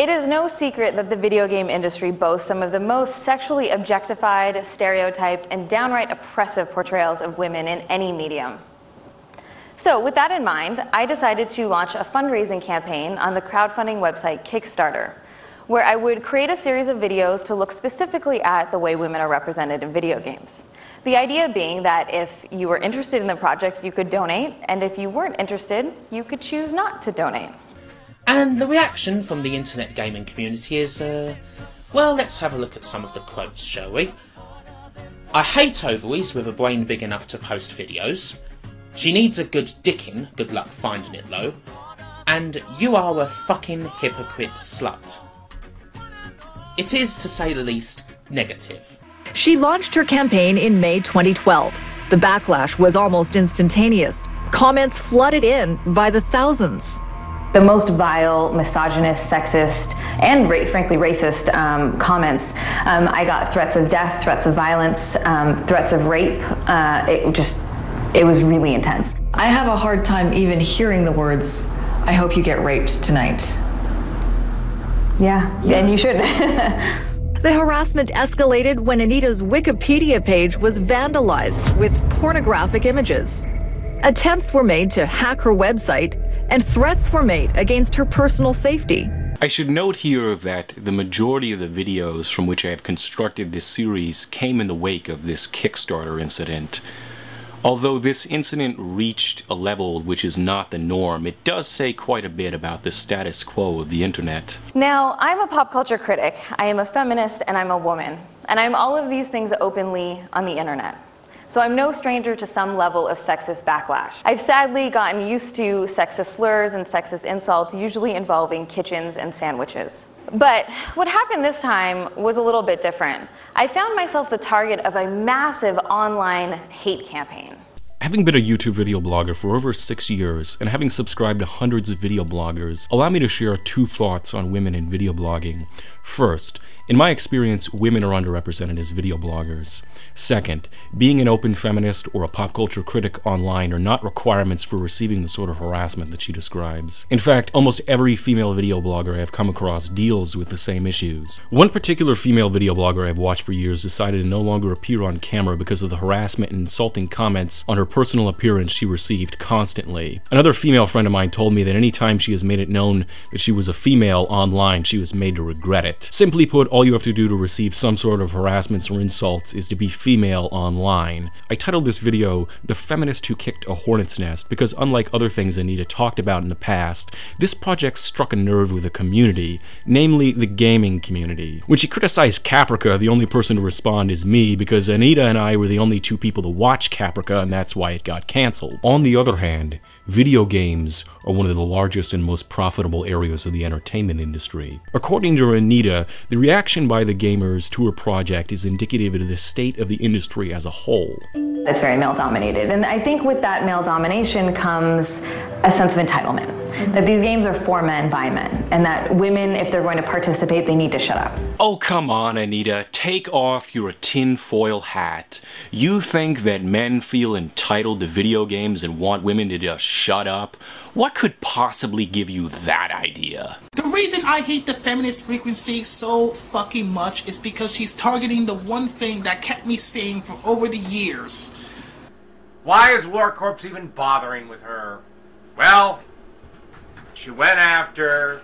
It is no secret that the video game industry boasts some of the most sexually objectified, stereotyped, and downright oppressive portrayals of women in any medium. So with that in mind, I decided to launch a fundraising campaign on the crowdfunding website Kickstarter, where I would create a series of videos to look specifically at the way women are represented in video games. The idea being that if you were interested in the project, you could donate, and if you weren't interested, you could choose not to donate. And the reaction from the internet gaming community is, well, let's have a look at some of the quotes, shall we? I hate ovaries with a brain big enough to post videos. She needs a good dickin', good luck finding it though. And you are a fucking hypocrite slut. It is, to say the least, negative. She launched her campaign in May 2012. The backlash was almost instantaneous. Comments flooded in by the thousands. The most vile, misogynist, sexist, and frankly racist comments. I got threats of death, threats of violence, threats of rape. It was really intense. I have a hard time even hearing the words, "I hope you get raped tonight." Yeah. And you should. The harassment escalated when Anita's Wikipedia page was vandalized with pornographic images. Attempts were made to hack her website, and threats were made against her personal safety. I should note here that the majority of the videos from which I have constructed this series came in the wake of this Kickstarter incident. Although this incident reached a level which is not the norm, it does say quite a bit about the status quo of the internet. Now, I'm a pop culture critic, I am a feminist, and I'm a woman. And I'm all of these things openly on the internet. So I'm no stranger to some level of sexist backlash. I've sadly gotten used to sexist slurs and sexist insults, usually involving kitchens and sandwiches. But what happened this time was a little bit different. I found myself the target of a massive online hate campaign. Having been a YouTube video blogger for over 6 years, and having subscribed to hundreds of video bloggers, allow me to share 2 thoughts on women in video blogging. First, in my experience, women are underrepresented as video bloggers. Second, being an open feminist or a pop culture critic online are not requirements for receiving the sort of harassment that she describes. In fact, almost every female video blogger I have come across deals with the same issues. One particular female video blogger I've watched for years decided to no longer appear on camera because of the harassment and insulting comments on her personal appearance she received constantly. Another female friend of mine told me that any time she has made it known that she was a female online, she was made to regret it. Simply put, all you have to do to receive some sort of harassments or insults is to be female online. I titled this video, "The Feminist Who Kicked a Hornet's Nest," because unlike other things Anita talked about in the past, this project struck a nerve with a community, namely the gaming community. When she criticized Caprica, the only person to respond is me, because Anita and I were the only 2 people to watch Caprica, and that's why it got cancelled. On the other hand, video games are one of the largest and most profitable areas of the entertainment industry. According to Anita, the reaction by the gamers to her project is indicative of the state of the industry as a whole. It's very male-dominated, and I think with that male domination comes a sense of entitlement. That these games are for men by men, and that women, if they're going to participate, they need to shut up. Oh, come on, Anita. Take off your tinfoil hat. You think that men feel entitled to video games and want women to just shut up? What could possibly give you that idea? The reason I hate the feminist frequency so fucking much is because she's targeting the one thing that kept me sane for over the years. Why is War Corps even bothering with her? Well, she went after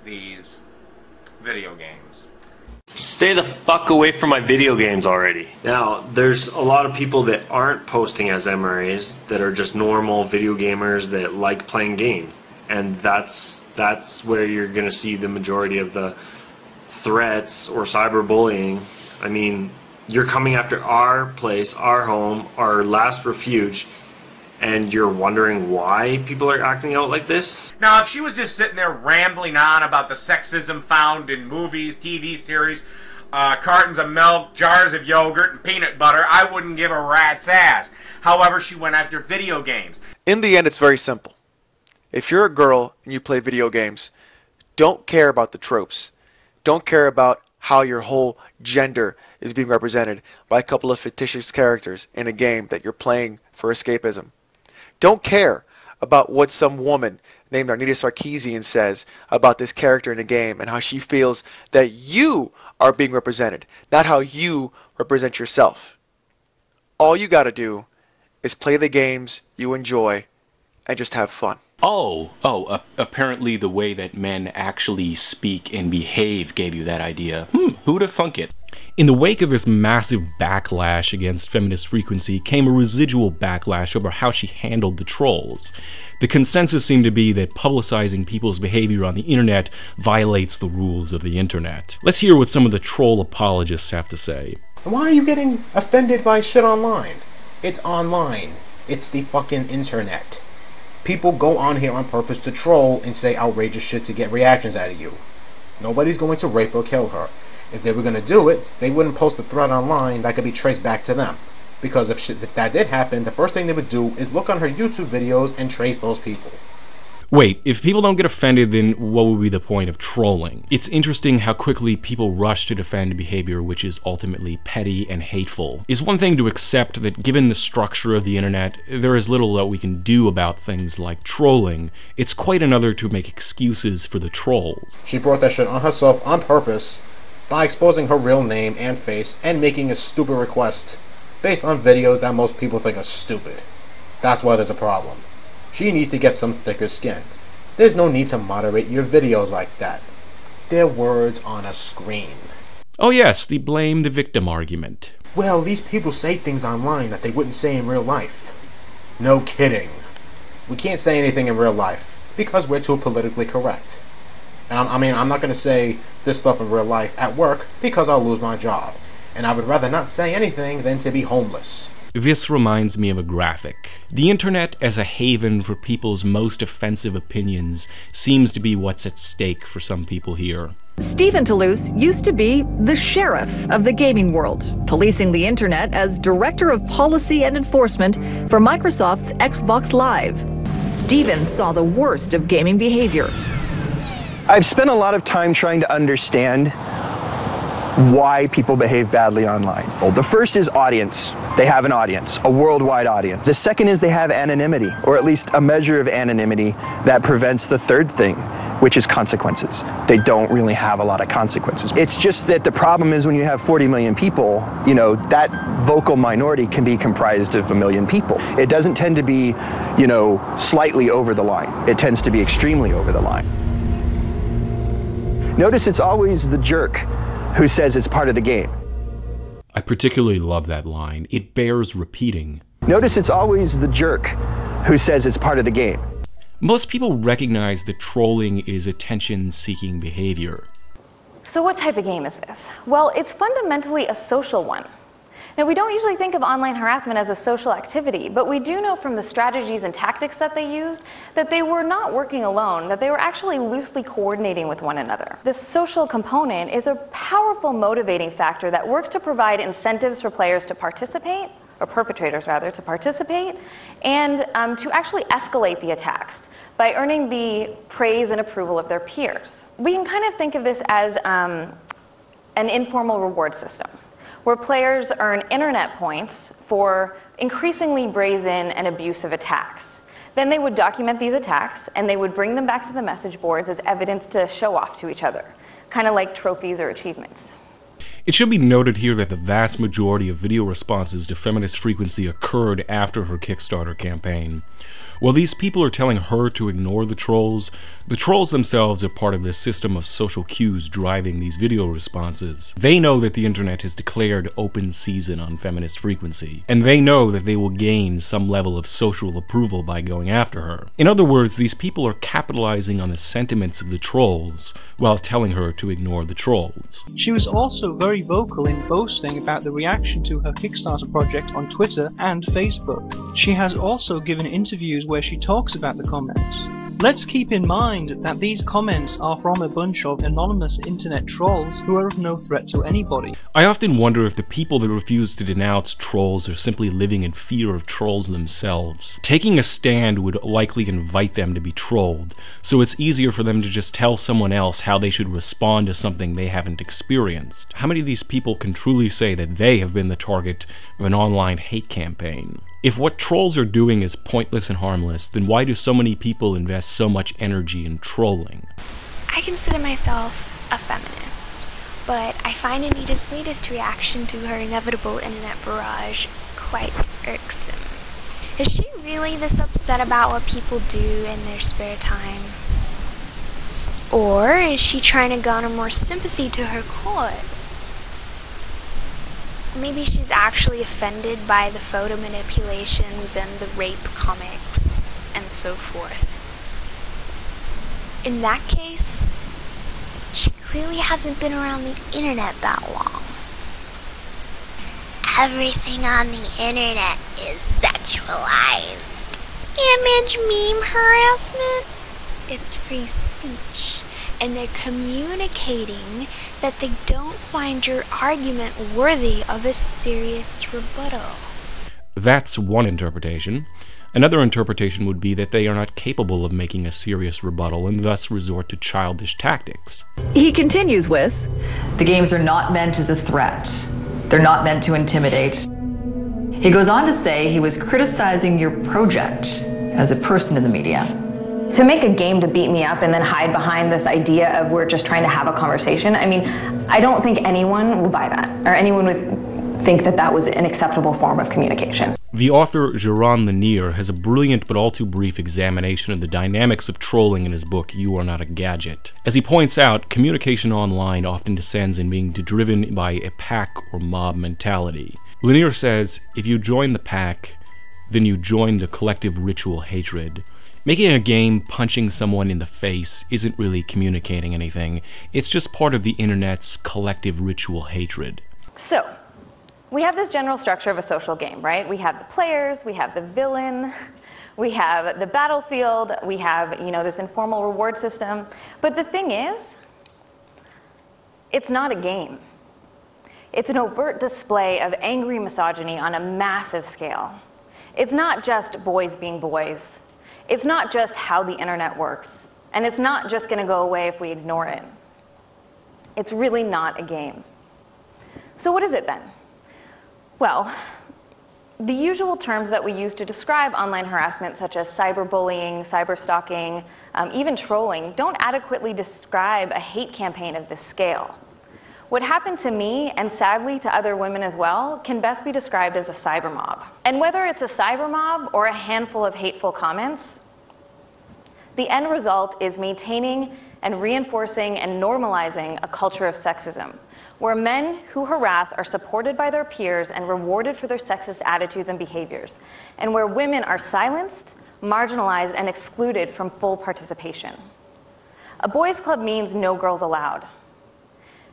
these video games. Stay the fuck away from my video games already. Now, there's a lot of people that aren't posting as MRAs that are just normal video gamers that like playing games. And that's where you're going to see the majority of the threats or cyberbullying. I mean, you're coming after our place, our home, our last refuge, and you're wondering why people are acting out like this? Now, if she was just sitting there rambling on about the sexism found in movies, TV series, cartons of milk, jars of yogurt, and peanut butter, I wouldn't give a rat's ass. However, she went after video games. In the end, it's very simple. If you're a girl and you play video games, don't care about the tropes. Don't care about how your whole gender is being represented by a couple of fictitious characters in a game that you're playing for escapism. Don't care about what some woman named Anita Sarkeesian says about this character in the game and how she feels that you are being represented, not how you represent yourself. All you gotta do is play the games you enjoy and just have fun. Apparently the way that men actually speak and behave gave you that idea. Who'da thunk it? In the wake of this massive backlash against Feminist Frequency came a residual backlash over how she handled the trolls. The consensus seemed to be that publicizing people's behavior on the internet violates the rules of the internet. Let's hear what some of the troll apologists have to say. Why are you getting offended by shit online? It's online. It's the fucking internet. People go on here on purpose to troll and say outrageous shit to get reactions out of you. Nobody's going to rape or kill her. If they were going to do it, they wouldn't post a thread online that could be traced back to them. Because if that did happen, the first thing they would do is look on her YouTube videos and trace those people. Wait, if people don't get offended, then what would be the point of trolling? It's interesting how quickly people rush to defend behavior which is ultimately petty and hateful. It's one thing to accept that given the structure of the internet, there is little that we can do about things like trolling. It's quite another to make excuses for the trolls. She brought that shit on herself on purpose by exposing her real name and face and making a stupid request based on videos that most people think are stupid. That's why there's a problem. She needs to get some thicker skin. There's no need to moderate your videos like that. They're words on a screen. Oh yes, the blame the victim argument. Well, these people say things online that they wouldn't say in real life. No kidding. We can't say anything in real life because we're too politically correct. And I'm not going to say this stuff in real life at work because I'll lose my job. And I would rather not say anything than to be homeless. This reminds me of a graphic. The internet as a haven for people's most offensive opinions seems to be what's at stake for some people here. Stephen Toulouse used to be the sheriff of the gaming world, policing the internet as director of policy and enforcement for Microsoft's Xbox Live. Stephen saw the worst of gaming behavior. I've spent a lot of time trying to understand why people behave badly online. Well, the first is audience. They have an audience, a worldwide audience. The second is they have anonymity, or at least a measure of anonymity that prevents the third thing, which is consequences. They don't really have a lot of consequences. It's just that the problem is when you have 40 million people, you know, that vocal minority can be comprised of 1 million people. It doesn't tend to be, you know, slightly over the line. It tends to be extremely over the line. Notice it's always the jerk who says it's part of the game. I particularly love that line. It bears repeating. Notice it's always the jerk who says it's part of the game. Most people recognize that trolling is attention-seeking behavior. So what type of game is this? Well, it's fundamentally a social one. Now, we don't usually think of online harassment as a social activity, but we do know from the strategies and tactics that they used that they were not working alone, that they were actually loosely coordinating with one another. This social component is a powerful motivating factor that works to provide incentives for players to participate, or perpetrators rather, to participate, and to actually escalate the attacks by earning the praise and approval of their peers. We can kind of think of this as an informal reward system, where players earn internet points for increasingly brazen and abusive attacks. Then they would document these attacks and they would bring them back to the message boards as evidence to show off to each other, kind of like trophies or achievements. It should be noted here that the vast majority of video responses to Feminist Frequency occurred after her Kickstarter campaign. While these people are telling her to ignore the trolls themselves are part of this system of social cues driving these video responses. They know that the internet has declared open season on Feminist Frequency, and they know that they will gain some level of social approval by going after her. In other words, these people are capitalizing on the sentiments of the trolls while telling her to ignore the trolls. She was also very vocal in boasting about the reaction to her Kickstarter project on Twitter and Facebook. She has also given interviews where she talks about the comments. Let's keep in mind that these comments are from a bunch of anonymous internet trolls who are of no threat to anybody. I often wonder if the people that refuse to denounce trolls are simply living in fear of trolls themselves. Taking a stand would likely invite them to be trolled, so it's easier for them to just tell someone else how they should respond to something they haven't experienced. How many of these people can truly say that they have been the target of an online hate campaign? If what trolls are doing is pointless and harmless, then why do so many people invest so much energy in trolling? I consider myself a feminist, but I find Anita's latest reaction to her inevitable internet barrage quite irksome. Is she really this upset about what people do in their spare time? Or is she trying to garner more sympathy to her cause? Maybe she's actually offended by the photo manipulations and the rape comics and so forth. In that case, she clearly hasn't been around the internet that long. Everything on the internet is sexualized. Image meme harassment? It's free speech, and they're communicating that they don't find your argument worthy of a serious rebuttal. That's one interpretation. Another interpretation would be that they are not capable of making a serious rebuttal and thus resort to childish tactics. He continues with, The games are not meant as a threat. They're not meant to intimidate. He goes on to say he was criticizing your project as a person in the media. To make a game to beat me up and then hide behind this idea of we're just trying to have a conversation, I mean, I don't think anyone would buy that, or anyone would think that that was an acceptable form of communication. The author Jaron Lanier has a brilliant but all too brief examination of the dynamics of trolling in his book, You Are Not a Gadget. As he points out, communication online often descends in being driven by a pack or mob mentality. Lanier says, if you join the pack, then you join the collective ritual hatred. Making a game punching someone in the face isn't really communicating anything. It's just part of the internet's collective ritual hatred. So, we have this general structure of a social game, right? We have the players, we have the villain, we have the battlefield, we have, this informal reward system. But the thing is, it's not a game. It's an overt display of angry misogyny on a massive scale. It's not just boys being boys. It's not just how the internet works. And it's not just going to go away if we ignore it. It's really not a game. So what is it then? Well, the usual terms that we use to describe online harassment, such as cyberbullying, cyberstalking, even trolling, don't adequately describe a hate campaign of this scale. What happened to me, and sadly to other women as well, can best be described as a cyber mob. And whether it's a cyber mob or a handful of hateful comments, the end result is maintaining and reinforcing and normalizing a culture of sexism, where men who harass are supported by their peers and rewarded for their sexist attitudes and behaviors, and where women are silenced, marginalized, and excluded from full participation. A boys' club means no girls allowed.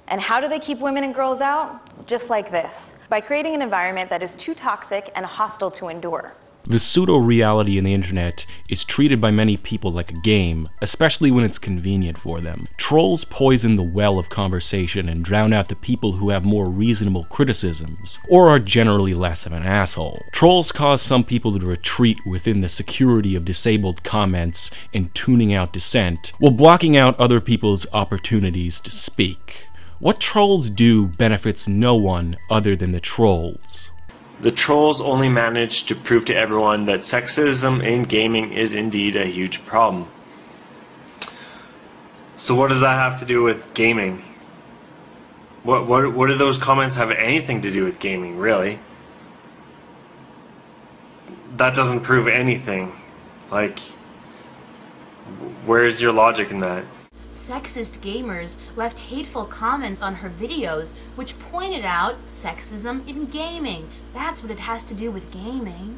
And how do they keep women and girls out? Just like this, by creating an environment that is too toxic and hostile to endure. The pseudo-reality in the internet is treated by many people like a game, especially when it's convenient for them. Trolls poison the well of conversation and drown out the people who have more reasonable criticisms, or are generally less of an asshole. Trolls cause some people to retreat within the security of disabled comments and tuning out dissent, while blocking out other people's opportunities to speak. What trolls do benefits no one other than the trolls. The trolls only manage to prove to everyone that sexism in gaming is indeed a huge problem. So what does that have to do with gaming? What do those comments have anything to do with gaming, really? That doesn't prove anything. Like, where's your logic in that? Sexist gamers left hateful comments on her videos which pointed out sexism in gaming. That's what it has to do with gaming.